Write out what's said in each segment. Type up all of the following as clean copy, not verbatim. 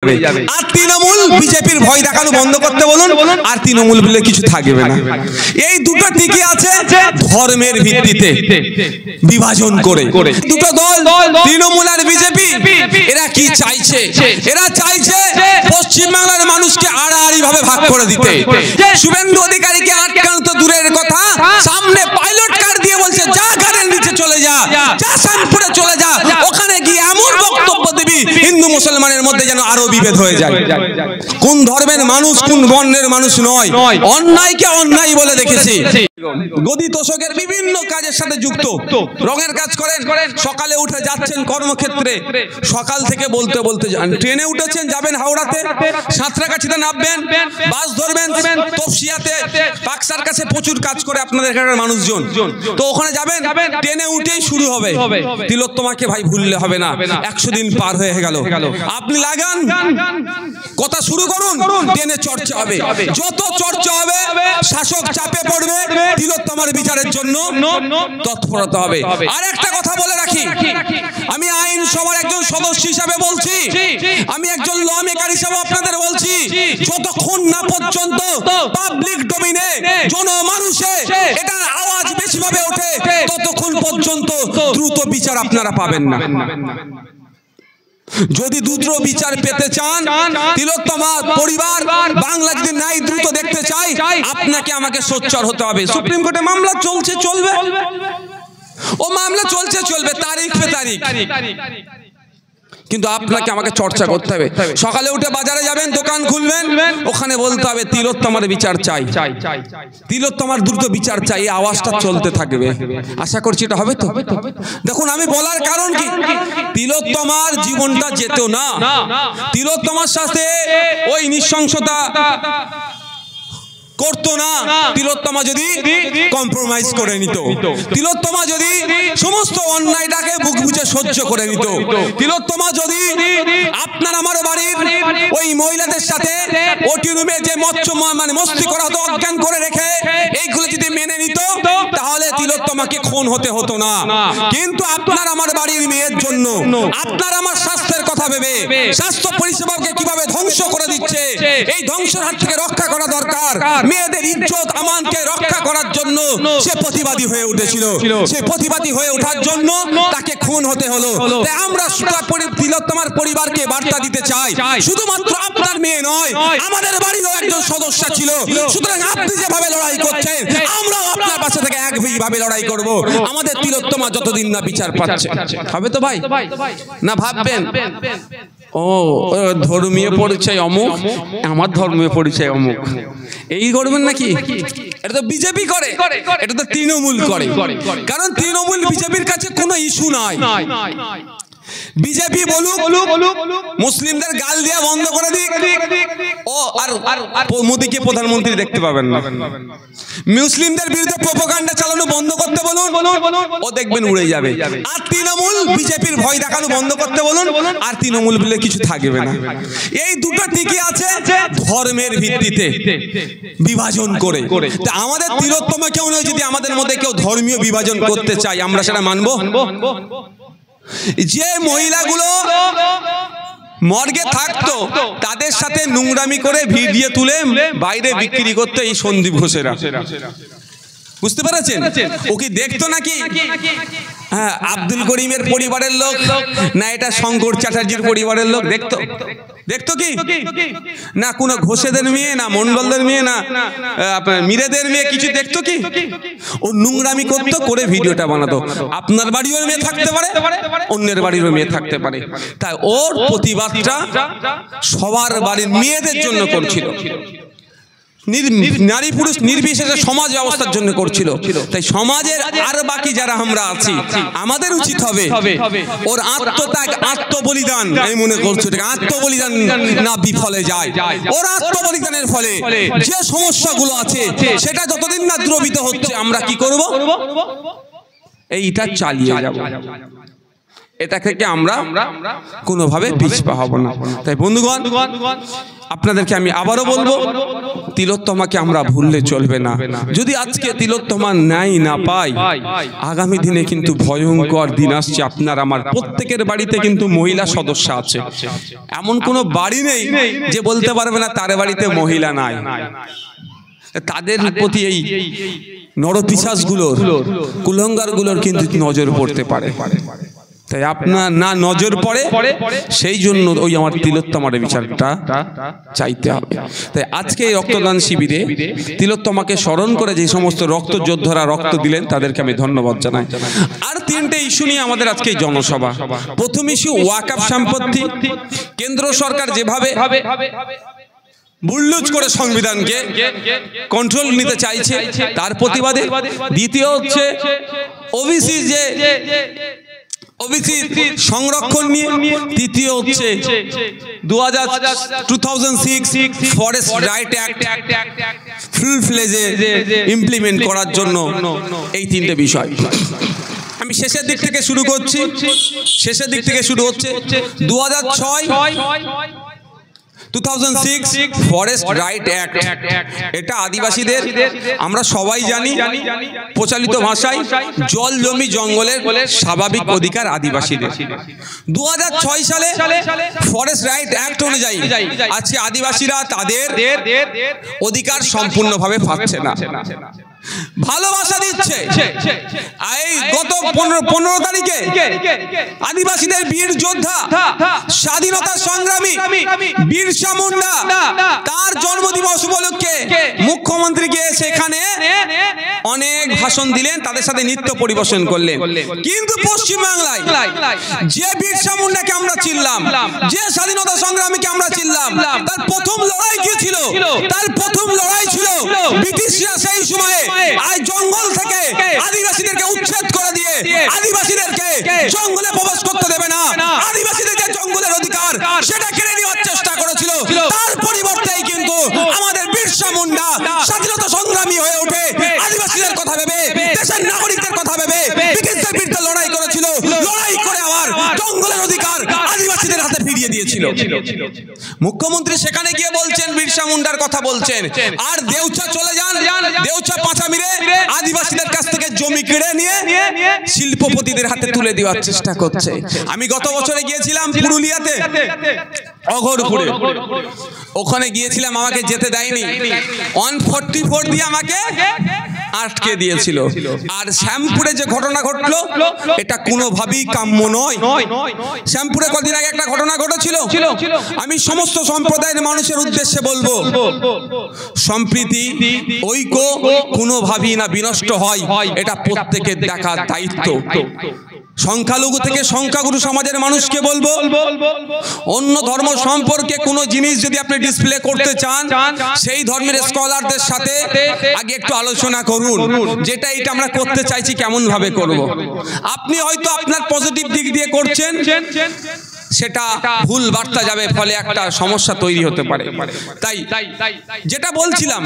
আর তৃণমূল বিজেপির ভয় দেখানো বন্ধ করতে বলুন, আর তৃণমূল বলে কিছু থাকবে না। এই দুটো টিকে আছে ধর্মের ভিত্তিতে বিভাজন করে। দুটো দল তৃণমূল আর বিজেপি, এরা কি চাইছে? এরা চাইছে পশ্চিমবাংলার মানুষকে আড়াআড়ি ভাবে ভাগ করে দিতে। শুভেন্দু অধিকারীকে আটকানো তো দূরের কথা, সামনে পাইলট কার দিয়ে বলছে যা গাড়ির নিচে চলে যা, যা শানপুরে চলে যা, ওখানে গিয়ে এমন বক্তব্য দিবি হিন্দু মুসলমানের মধ্যে যেন আরো বিভেদ হয়ে যায়। কোন ধর্মের মানুষ কোন বর্ণের মানুষ নয়, অন্যায়কে অন্যায় বলে দেখেছি। গদি তোষকের বিভিন্ন কাজের সাথে যুক্ত, রঙের কাজ করেন, সকালে উঠে যাচ্ছেন কর্মক্ষেত্রে, সকাল থেকে বলতে বলতে যান, ট্রেনে উঠেছেন যাবেন হাওড়াতে, সাঁতরাগাছিতে নামবেন, বাস ধরবেন তপসিয়াতে, পাকসার কাছে প্রচুর কাজ করে আপনাদের এখানকার মানুষজন, তো ওখানে যাবেন, ট্রেনে উঠেই শুরু হবে তিলোত্তমাকে ভাই ভুললে হবে না, 100 দিন পার হয়ে গেল, আপনি লাগান কথা শুরু করুন, ট্রেনে চর্চা হবে, যত চর্চা হবে শাসক চাপে পড়বে, তিলোত্তমার বিচারের জন্য তৎপরতা হবে। আর একটা কথা বলে রাখি, আমি আইন সভার একজন সদস্য হিসাবে বলছি, আমি একজন ল মেকার হিসাবে আপনাদের বলছি, যতক্ষণ না পর্যন্ত পাবলিক ডোমেইনে জনমানুষে এটার আওয়াজ বেশিভাবে ওঠে, ততক্ষণ পর্যন্ত দ্রুত বিচার আপনারা পাবেন না। যদি দ্রুত বিচার পেতে চান, তিলোত্তমার পরিবার বাংলা যদি ন্যায় দ্রুত দেখতে চাই, আপনাকে আমাকে সোচ্চার হতে হবে। সুপ্রিম কোর্টে মামলা চলছে, চলবে, ও মামলা চলছে চলবে, তারিখ পে তারিখ, কিন্তু আপনাকে আমাকে চর্চা করতে হবে। সকালে উঠে বাজারে যাবেন, দোকান খুলবেন, ওখানে বলতে হবে তিলোত্তমার বিচার চাই, তিলোত্তমার দ্রুত বিচার চাই, এই আওয়াজটা চলতে থাকবে। আশা করছি এটা হবে তো। দেখুন, আমি বলার কারণ কি, তিলোত্তমার জীবনটা যেত না, তিলোত্তমার সাথে ওই নৃশংসতা করতো না, তিলোত্তমা যদি কম্প্রোমাইজ করে নিত, তিলোত্তমা যদি সমস্ত অন্যায়টাকে বুক বুঝে সহ্য করে নিত, তিলোত্তমা যদি আপনার আমার বাড়ির ওই মহিলাদের সাথে ওটি রুমে যে মস্তি করা হতো অজ্ঞান করে রেখে, এইগুলো যদি মেনে নিত, তাহলে তিলোত্তমাকে খুন হতে হতো না। কিন্তু আপনার আমার বাড়ির মেয়ের জন্য, আপনার আমার স্বাস্থ্যের কথা ভেবে স্বাস্থ্য পরিষেবাকে কিভাবে ধ্বংস করে দিচ্ছে, এই ধ্বংসের হাত থেকে রক্ষা করা দরকার। মেয়েদের ইজ্জত আমানকে রক্ষা করার জন্য সে প্রতিবাদী হয়ে উঠেছিল, সে প্রতিবাদী হয়ে ওঠার জন্য তাকে খুন হতে হলো। তাই আমরা তিলোত্তমার পরিবারকে বার্তা দিতে চাই, শুধুমাত্র আপনার মেয়ে নয়, আমাদের বাড়িরও একজন সদস্য ছিল, সুতরাং আপনি যেভাবে লড়াই করছেন, আমরাও আপনার পাশে থেকে একভাবে লড়াই করব। আমাদের তিলোত্তমা যতদিন না বিচার পাচ্ছে, হবে তো ভাই? না ভাববেন ও ধর্মীয় পরিচয় অমুক, আমার ধর্মীয় পরিচয় অমুক, এই করবেন নাকি? এটা তো বিজেপি করে, এটা তো তৃণমূল করে, কারণ তৃণমূল বিজেপির কাছে কোনো ইস্যু নাই। বিজেপি বলুক মুসলিমদের গাল দেওয়া বন্ধ করে দিক, ও আর মোদীকে প্রধানমন্ত্রী দেখতে পাবেন না। মুসলিমদের বিরুদ্ধে প্রোপাগান্ডা চালানো বন্ধ করতে বলুন, ও দেখবেন উড়ে যাবে। আর তৃণমূল বিজেপির ভয় দেখানো বন্ধ করতে বলুন, আর তৃণমূল বলে কিছু থাকবে না। এই দুটো টিকে আছে ধর্মের ভিত্তিতে বিভাজন করে। তা আমাদের তিলোত্তমা কেউ নয়, যদি আমাদের মধ্যে কেউ ধর্মীয় বিভাজন করতে চাই, আমরা সেটা মানবো? যে মহিলাগুলো মর্গে থাকতো, তাদের সাথে নোংরামি করে ভিডিও তুলে বাইরে বিক্রি করতে এই সন্দীপ ঘোষেরা, বুঝতে পেরেছেন? ও কি দেখতো নাকি? হ্যাঁ, আব্দুল করিমের পরিবারের লোক না এটা শঙ্কর চ্যাটার্জির পরিবারের লোক দেখতো? দেখতো কি না? কোনো ঘোষেদের মেয়ে না, মন্ডলদের মেয়ে না, আপনার মিরেদের মেয়ে কিছু দেখতো কি? ও নোংরামি করতো, করে ভিডিওটা বানাতো। আপনার বাড়িরও মেয়ে থাকতে পারে, অন্যের বাড়িরও মেয়ে থাকতে পারে, তাই ওর প্রতিবাদটা সবার বাড়ির মেয়েদের জন্য করছিল, নারী পুরুষ নির্বিশেষে সমাজ ব্যবস্থার জন্য করছিল। তাই সমাজের আর বাকি যারা আমরা আছি, আমাদের উচিত হবে ওর আত্মত্যাগ, আত্মবলিদান, আমি মনে করছি আত্মবলিদান না বিফলে যায়, ওর আত্মবলিদানের ফলে যে সমস্যাগুলো আছে সেটা যতদিন না দ্রবিত হচ্ছে, আমরা কি করব? এইটা চালিয়ে যাব। এটা থেকে আমরা কোনোভাবে পিছপা হব না। তাই বন্ধুগণ, আপনাদেরকে আমি আবারও বলবো, তিলোত্তমাকে আমরা ভুললে চলবে না। যদি আজকে তিলোত্তমা ন্যায় না পাই, আগামী দিনে কিন্তু ভয়ঙ্কর দিন আসছে। আপনার আমার প্রত্যেকের বাড়িতে কিন্তু মহিলা সদস্য আছে, এমন কোনো বাড়ি নেই যে বলতে পারবে না তার বাড়িতে মহিলা নাই। তাদের প্রতি এই নরপিশাচগুলোর, কুলঙ্গারগুলোর কিন্তু নজর পড়তে পারে। তাই আপনার না নজর পড়ে, সেই জন্য ওই আমার তিলোত্তমার বিচারটা চাইতে হবে। তাই আজকে এই রক্তদান শিবিরে তিলোত্তমাকে স্মরণ করে যে সমস্ত রক্ত যোদ্ধারা রক্ত দিলেন তাদেরকে আমি ধন্যবাদ জানাই। আর তিনটে ইস্যু নিয়ে আমাদের আজকে জনসভা। প্রথম ইস্যু ওয়াকফ সম্পত্তি। কেন্দ্র সরকার যেভাবে বুল্লুজ করে সংবিধানকে কন্ট্রোল নিতে চাইছে তার প্রতিবাদে। দ্বিতীয় হচ্ছে ওবিসি যে ওবিসি সংরক্ষণ নিয়ে। তৃতীয় হচ্ছে 2006 ফরেস্ট রাইট অ্যাক্ট ফুল ফ্লেজে ইমপ্লিমেন্ট করার জন্য। এই তিনটে বিষয় আমি শেষের দিক থেকে শুরু করছি। শেষের দিক থেকে শুরু হচ্ছে 2006 ফরেস্ট রাইট অ্যাক্ট। এটা আদিবাসীদের, আমরা সবাই জানি প্রচলিত ভাষায়, জল জমি জঙ্গলের স্বাভাবিক অধিকার আদিবাসীদের। 2006 সালে ফরেস্ট রাইট অ্যাক্ট অনুযায়ী আজকে আদিবাসীরা তাদের অধিকার সম্পূর্ণভাবে পাচ্ছে না। ভালোবাসা দিচ্ছে। এই গত 15 তারিখে আদিবাসীদের বীর যোদ্ধা, স্বাধীনতা সংগ্রামী বিরসা মুন্ডা, তার জন্মদিবস উপলক্ষে মুখ্যমন্ত্রী গিয়ে সেখানে অনেক ভাষণ দিলেন, তাদের সাথে নৃত্য পরিবেশন করলেন। কিন্তু পশ্চিমবাংলায় যে বিরসা মুন্ডাকে আমরা চিনলাম, যে স্বাধীনতা সংগ্রামীকে আমরা চিনলাম, তার প্রথম লড়াই কি ছিল? তার প্রথম লড়াই ছিল ব্রিটিশরা সেই সময়ে আজ জঙ্গল থেকে আদিবাসীদেরকে উচ্ছেদ করে দিয়ে আদিবাসীদেরকে জঙ্গলে প্রবেশ করতে দেবে না, আদিবাসীদের যে জঙ্গলের অধিকার সেটা কেড়ে নেওয়ার চেষ্টা করেছিল। তার পরিবর্তেই কিন্তু আমাদের বিরসা মুন্ডা স্বাধীনতা সংগ্রামী হয়ে ওঠে, আদিবাসীদের কথা ভেবে, দেশের নাগরিকদের কথা ভেবে ব্রিটিশদের বিরুদ্ধে লড়াই করেছিল। লড়াই করে আবার জঙ্গলের অধিকার আদিবাসীদের হাতে ফিরিয়ে দিয়েছিল। মুখ্যমন্ত্রী সেখানে গিয়ে বলছেন, বিরসা মুন্ডার কথা বলছেন, আর দেউচা চলে যান, দেউচা পাঁচা মিরে আদিবাসীদের কাছ থেকে জমি কেড়ে নিয়ে শিল্পপতিদের হাতে তুলে দেওয়ার চেষ্টা করছে। আমি গত বছরে গিয়েছিলাম পুরুলিয়াতে, অঘরপুরে। ওখানে গিয়েছিলাম, আমাকে যেতে দেয়নি, 144 দিয়ে আমাকে আটকে দিয়েছিল। আর শ্যামপুরে যে ঘটনা ঘটলো, এটা কোনোভাবেই কাম্য নয়। শ্যামপুরে কদিন আগে একটা ঘটনা ঘটেছিল। আমি সমস্ত সম্প্রদায়ের মানুষের উদ্দেশ্যে বলবো, সম্প্রীতি ঐক্য কোনোভাবেই না বিনষ্ট হয়, এটা প্রত্যেকের দেখার দায়িত্ব। সংখ্যালঘু থেকে সংখ্যাগুরু সমাজের মানুষকে বলবো, অন্য ধর্ম সম্পর্কে কোনো জিনিস যদি আপনি ডিসপ্লে করতে চান, সেই ধর্মের স্কলারদের সাথে আগে একটু আলোচনা করুন, যেটা এটা আমরা করতে চাইছি কেমন ভাবে করব। আপনি হয়তো আপনার পজিটিভ দিক দিয়ে করছেন, সেটা ভুল বার্তা যাবে, ফলে একটা সমস্যা তৈরি হতে পারে। তাই যেটা বলছিলাম,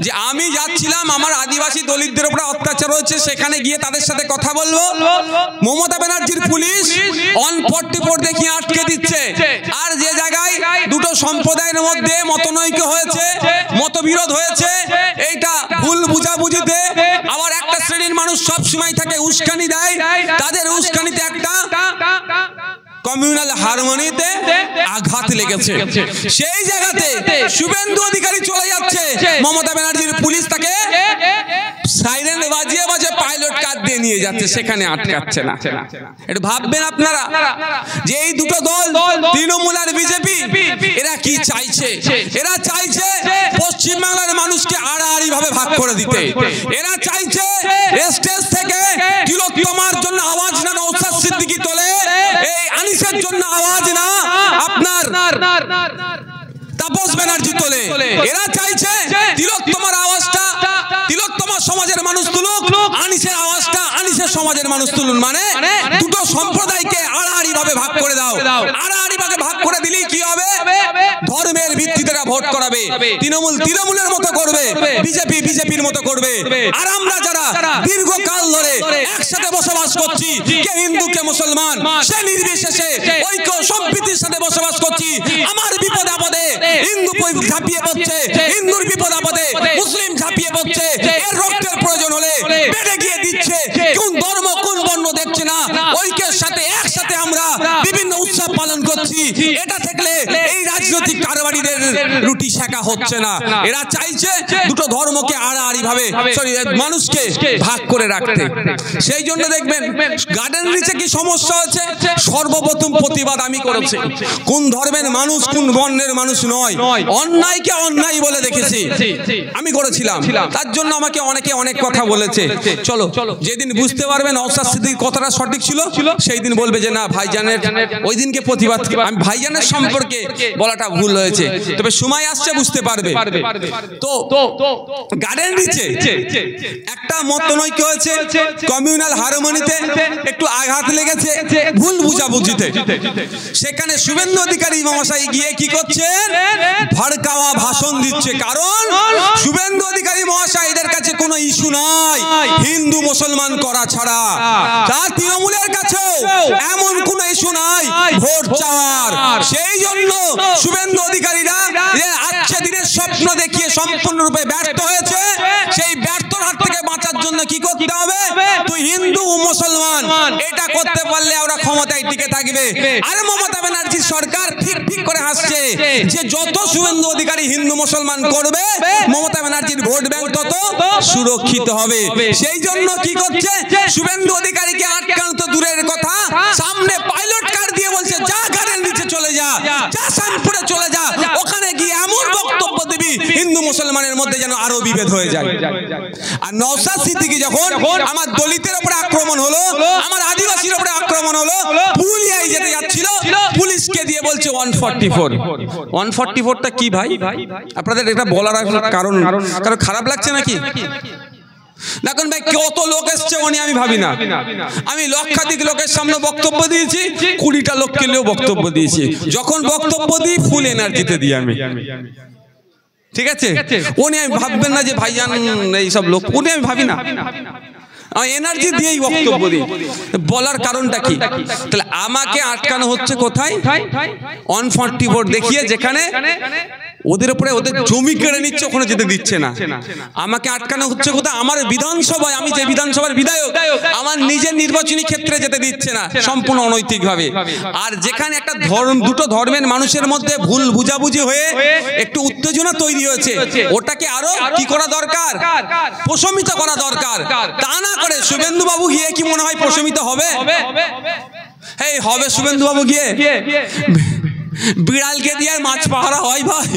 যে আমি যাচ্ছিলাম, আমার আদিবাসী দলিতদের উপর অত্যাচার হয়েছে, সেখানে গিয়ে তাদের সাথে কথা বলবো। মমতা ব্যানার্জির পুলিশ 144 দেখিয়ে আটকে দিচ্ছে। আর যে জায়গায় দুটো সম্প্রদায়ের মধ্যে মতনৈক্য হয়েছে, মতবিরোধ হয়েছে, এইটা ভুল বুঝাবুঝিতে আবার একটা শ্রেণীর মানুষ সব সময় থাকে উস্কানি দেয়, তাদের উস্কানিতে একটা কমিউনাল হারমোনিতে আঘাত লেগেছে। সেই জায়গাতে শুভেন্দু অধিকারী চলে যাচ্ছে, মমতা ব্যানার্জির পুলিশ তাকে সাইরেন বাজিয়ে বাজিয়ে পাইলট কার দিয়ে নিয়ে যাচ্ছে, সেখানে আটকাচ্ছে না। এটা ভাববেন আপনারা যে এই দুটো দল, তৃণমূল আর বিজেপি, এরা কি চাইছে? এরা চাইছে পশ্চিমবাংলার মানুষকে আড়াআড়ি ভাবে ভাগ করে দিতে। এরা চাইছে স্টেজ থেকে তিলোত্তমার জন্য আওয়াজ না নওশাদ সিদ্দিকী তোলে, এই আনিসের জন্য আওয়াজ না আপনার তাপস ব্যানার্জি তোলে। এরা চাইছে তিলোত্তমার আওয়াজটা তিলোত্তমার সমাজের মানুষ তুলুক, আনিসের আওয়াজটা আনিসের সমাজের মানুষ তুলুন। মানে দুটো সম্প্রদায়কে আড়াআড়ি ভাবে ভাগ করে দাও। আড়াআড়ি ভাবে ভাগ করে দিলেই কি হবে? ধর্মের ভিত্তিতে ভোট করাবে, তৃণমূল তৃণমূলের মতো করবে, বিজেপি বিজেপির মতো করবে। আর আমরা যারা দীর্ঘকাল ধরে একসাথে বসবাস করছি, কে হিন্দু কে মুসলমান সে নির্বিশেষে ঐক্য সম্প্রীতির সাথে বসবাস করছি, আমার বিপদ আপদে হিন্দু ঝাঁপিয়ে পড়ছে, হিন্দুর বিপদ আপদে মুসলিম ঝাঁপিয়ে পড়ছে, এর রক্তের প্রয়োজন হলে বেড়ে গিয়ে দিচ্ছে। কোন ধর্ম কোন বর্ণ দেখছে না, ঐক্যের সাথে একসাথে আমরা বিভিন্ন উৎসব পালন করছি। এটা থাকলে এই রাজনৈতিক কারবারিদের রুটি শেখা হচ্ছে না। এরা চাইছে দুটো ধর্মকে আড়াআড়ি ভাবে মানুষকে ভাগ করে রাখতে। সেই জন্য দেখবেন গার্ডেন রিচে কি সমস্যা হচ্ছে, সর্বপ্রথম প্রতিবাদ আমি করেছি। কোন ধর্মের মানুষ কোন বর্ণের মানুষ নয়, অন্যায়কে অন্যায় বলে দেখেছি আমি করেছিলাম। তার জন্য আমাকে অনেকে অনেক কথা বলেছে। চলো যেদিন বুঝতে পারবেন নওশাদ সিদ্দিকীর কথাটা সঠিক ছিল, সেই দিন বলবে যে না ভাইজানের ওই দিনকে প্রতিবাদ আমি ভাইজানের সম্পর্কে বলাটা ভুল হয়েছে। তবে সময় আসছে বুঝতে পারবে। তো গার্ডেন রিচে একটা মতনৈক্য হয়েছে, কমিউনাল হারমোনিতে একটু আঘাত লেগেছে, ভুল বুঝাবুঝিতে। সেখানে শুভেন্দু অধিকারী মহাশয় গিয়ে কি করছেন, ভড়কাওয়া ভাষণ দিচ্ছে। কারণ শুভেন্দু অধিকারী মহাশয় এদের কাছে কোনো ইস্যু নাই হিন্দু মুসলমান করা ছাড়া, তার তৃণমূলের কাছেও এমন কোন ইস্যু নাই ভোট চাওয়ার। সেই জন্য শুভেন্দু অধিকারীরা আজকে দিনের স্বপ্ন দেখিয়ে সম্পূর্ণরূপে ব্যর্থ হয়েছে। সেই ব্যর্থর হাত থেকে বাঁচার জন্য কি করতে হবে, তুই হিন্দু মুসলমান এটা করতে পারলে ওরা ক্ষমতায় টিকে থাকবে। আরে মমতা ব্যানার্জির সরকার ঠিক ঠিক করে হাসছে যে যত শুভেন্দু অধিকারী হিন্দু মুসলমান করবে মমতা ব্যানার্জির ভোট ব্যাংক তত সুরক্ষিত হবে। সেই জন্য কি করছে, শুভেন্দু অধিকারীকে আটকানো তো দূরের কথা, সামনে পাইলট কার দিয়ে বলছে যা গাড়ির নিচে চলে যা, যা শানপুরে চলে যা, ওখানে গিয়ে এমন বক্তব্য দিবি হিন্দু মুসলমানের মধ্যে যেন আরো বিভেদ হয়ে যায়। আর নওশাদ সিদ্দিকী যখন আমার দলিতের উপরে আক্রমণ হলো, আমার আদিবাসীর উপরে আক্রমণ হলো, পুলিয়ায় যেতে যাচ্ছিল, পুলিশকে দিয়ে বলছে 144। 144টা কি ভাই? আপনাদের এটা বলার কারণ খারাপ লাগছে নাকি? দেখুন ভাই কত লোক এসছে উনি আমি ভাবি না। আমি লক্ষাধিক লোকের সামনে বক্তব্য দিয়েছি, 20টা লোককে নিয়েও বক্তব্য দিয়েছি। যখন বক্তব্য দিই ফুল এনার্জিতে দিই আমি, ঠিক আছে? উনি আমি ভাববেন না যে ভাইজান এইসব লোক, উনি আমি ভাবি না, এনার্জি দিয়েই বক্তব্য দিই। বলার কারণটা কি, তাহলে আমাকে আটকানো হচ্ছে কোথায়, 144 দেখিয়ে, যেখানে ওদের উপরে ওদের জমি কেড়ে নিচ্ছে, ওখানে যেতে দিচ্ছে না। আমাকে আটকানো হচ্ছে কোথায়, আমার বিধানসভায়, আমি যে বিধানসভার বিধায়ক, আমার নিজের নির্বাচনী ক্ষেত্রে যেতে দিচ্ছে না, সম্পূর্ণ অনৈতিকভাবে। আর যেখানে একটা দুটো ধর্মের মানুষের মধ্যে ভুল বুঝাবুঝি হয়ে একটু উত্তেজনা তৈরি হয়েছে, ওটাকে আরো কি করা দরকার, প্রশমিত করা দরকার। তা না করে শুভেন্দু বাবু গিয়ে কি মনে হয় প্রশমিত হবে? এই হবে শুভেন্দু বাবু গিয়ে বিড়ালকে দিয়ে মাছ পাহারা হয় ভাই?